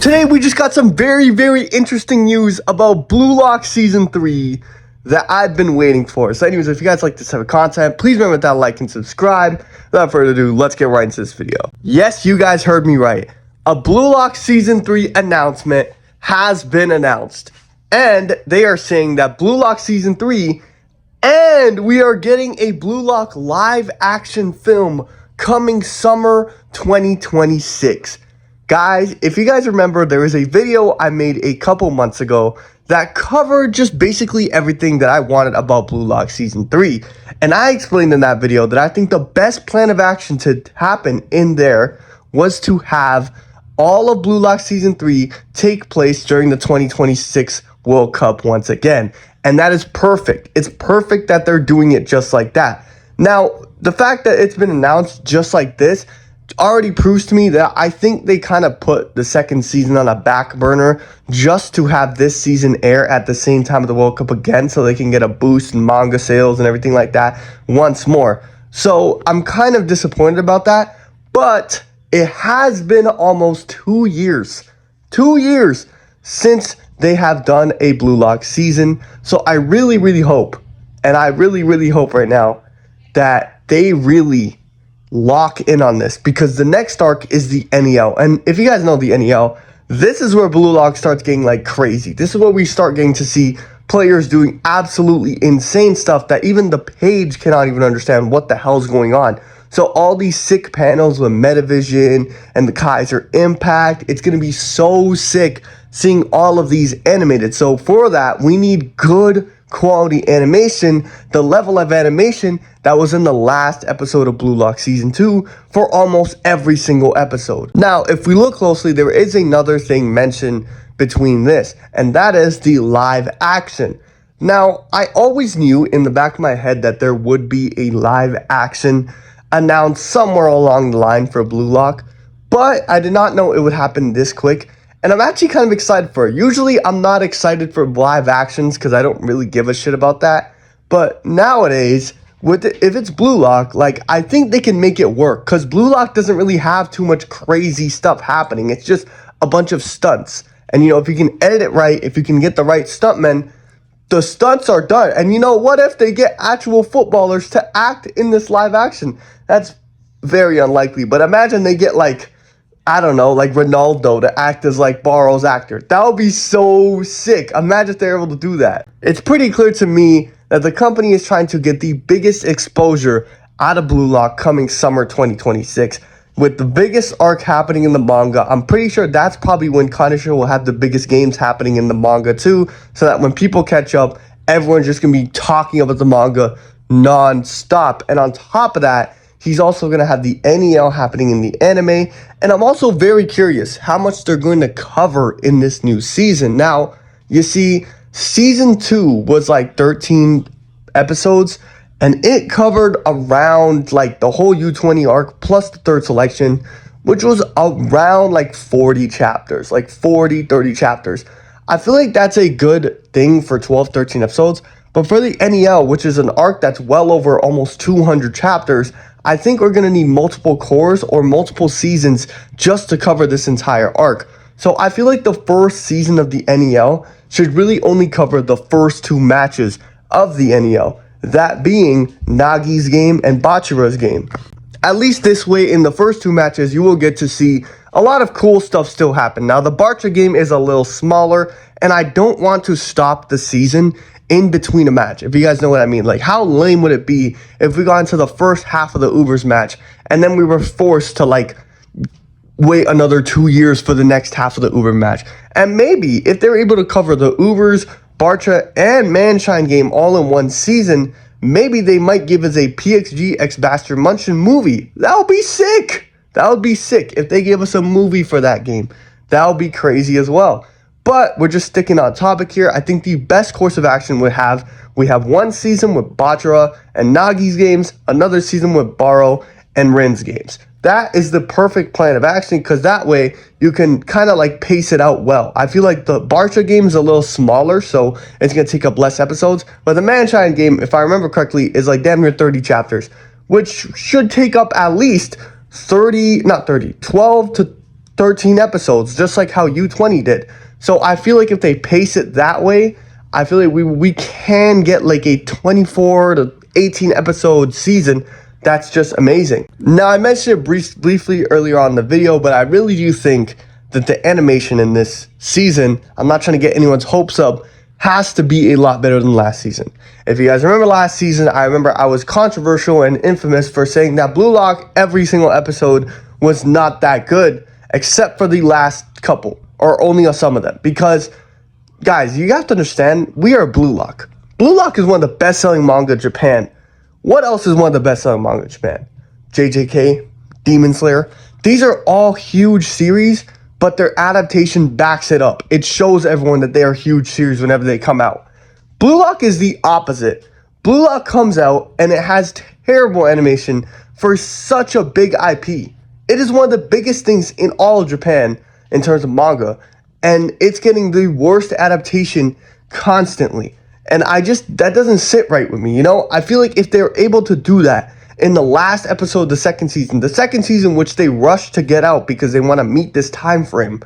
Today we just got some very interesting news about Bluelock Season 3 that I've been waiting for. So anyways, if you guys like this type of content, please remember that like and subscribe. Without further ado, let's get right into this video. Yes, you guys heard me right. A Bluelock Season 3 announcement has been announced. And they are saying that Bluelock Season 3, and we are getting a Bluelock live action film coming summer 2026. Guys, if you guys remember, there was a video I made a couple months ago that covered just basically everything that I wanted about Bluelock Season 3. And I explained in that video that I think the best plan of action to happen in there was to have all of Bluelock Season 3 take place during the 2026 World Cup once again. And that is perfect. It's perfect that they're doing it just like that. Now, the fact that it's been announced just like this already proves to me that I think they kind of put the second season on a back burner just to have this season air at the same time of the World Cup again so they can get a boost in manga sales and everything like that once more. So I'm kind of disappointed about that, but it has been almost 2 years since they have done a Bluelock season. So I really hope, and I really hope right now that they really lock in on this, because the next arc is the NEL. And if you guys know the NEL, this is where Bluelock starts getting like crazy. This is where we start getting to see players doing absolutely insane stuff that even the page cannot even understand what the hell's going on. So all these sick panels with Metavision and the Kaiser Impact, it's going to be so sick seeing all of these animated. So for that, we need good quality animation, the level of animation that was in the last episode of Bluelock Season 2 for almost every single episode. Now, if we look closely, there is another thing mentioned between this, and that is the live action. Now, I always knew in the back of my head that there would be a live action announced somewhere along the line for Bluelock, but I did not know it would happen this quick. And I'm actually kind of excited for it. Usually, I'm not excited for live actions because I don't really give a shit about that. But nowadays, if it's Bluelock, like, I think they can make it work. Because Bluelock doesn't really have too much crazy stuff happening. It's just a bunch of stunts. And, you know, if you can edit it right, if you can get the right stuntmen, the stunts are done. And, you know, what if they get actual footballers to act in this live action? That's very unlikely. But imagine they get, like, I don't know, like Ronaldo to act as like Barrow's actor. That would be so sick. Imagine if they're able to do that. It's pretty clear to me that the company is trying to get the biggest exposure out of Bluelock coming summer 2026. With the biggest arc happening in the manga, I'm pretty sure that's probably when Kanisha will have the biggest games happening in the manga too. So that when people catch up, everyone's just going to be talking about the manga non-stop. And on top of that, he's also going to have the NEL happening in the anime. And I'm also very curious how much they're going to cover in this new season. Now, you see, Season 2 was like 13 episodes. And it covered around like the whole U20 arc plus the third selection, which was around like 40 chapters. Like 30 chapters. I feel like that's a good thing for 12, 13 episodes. But for the NEL, which is an arc that's well over almost 200 chapters, I think we're going to need multiple cores or multiple seasons just to cover this entire arc. So I feel like the first season of the NEL should really only cover the first 2 matches of the NEL. That being Nagi's game and Bachira's game. At least this way, in the first 2 matches, you will get to see a lot of cool stuff still happen. Now, the Barcha game is a little smaller, and I don't want to stop the season in between a match, if you guys know what I mean. Like, how lame would it be if we got into the first half of the Ubers match and then we were forced to like wait another 2 years for the next half of the Uber match? And maybe if they're able to cover the Ubers, Barcha, and Manshine game all in one season, maybe they might give us a PXG X Bastard Munchin movie. That would be sick. That would be sick if they gave us a movie for that game. That would be crazy as well. But we're just sticking on topic here. I think the best course of action we have one season with Bachira and Nagi's games, another season with Barrow and Rin's games. That is the perfect plan of action, because that way you can kind of like pace it out well. I feel like the Barcha game is a little smaller, so it's going to take up less episodes. But the Manshine game, if I remember correctly, is like damn near 30 chapters, which should take up at least 12 to 13 episodes, just like how U20 did. So I feel like if they pace it that way, I feel like we can get like a 24 to 18 episode season that's just amazing. Now, I mentioned it briefly earlier on in the video, but I really do think that the animation in this season, I'm not trying to get anyone's hopes up, has to be a lot better than last season. If you guys remember last season, I remember I was controversial and infamous for saying that Blue Lock, every single episode was not that good, except for the last couple, or only some of them. Because, guys, you have to understand, we are Blue Lock. Blue Lock is one of the best-selling manga in Japan. What else is one of the best-selling manga in Japan? JJK, Demon Slayer. These are all huge series, but their adaptation backs it up. It shows everyone that they are huge series whenever they come out. Blue Lock is the opposite. Blue Lock comes out and it has terrible animation for such a big IP. It is one of the biggest things in all of Japan in terms of manga, and it's getting the worst adaptation constantly. And that doesn't sit right with me, you know? I feel like if they're able to do that in the last episode of the second season which they rushed to get out because they want to meet this time frame,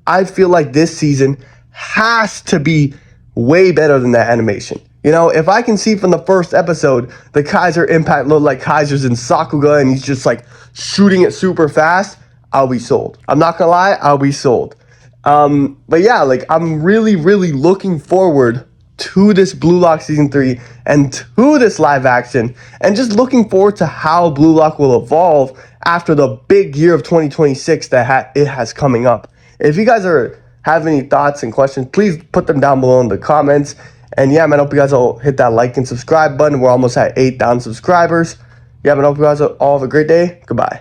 I feel like this season has to be way better than that animation. You know, if I can see from the first episode, the Kaiser impact looked like Kaiser's in Sakuga and he's just like shooting it super fast, I'll be sold. I'm not gonna lie, I'll be sold. But yeah, like I'm really looking forward to this Blue Lock Season 3 and to this live action, and just looking forward to how Blue Lock will evolve after the big year of 2026 that it has coming up. If you guys have any thoughts and questions, please put them down below in the comments. And yeah, man, I hope you guys all hit that like and subscribe button. We're almost at 8,000 subscribers. Yeah, man, I hope you guys all have a great day. Goodbye.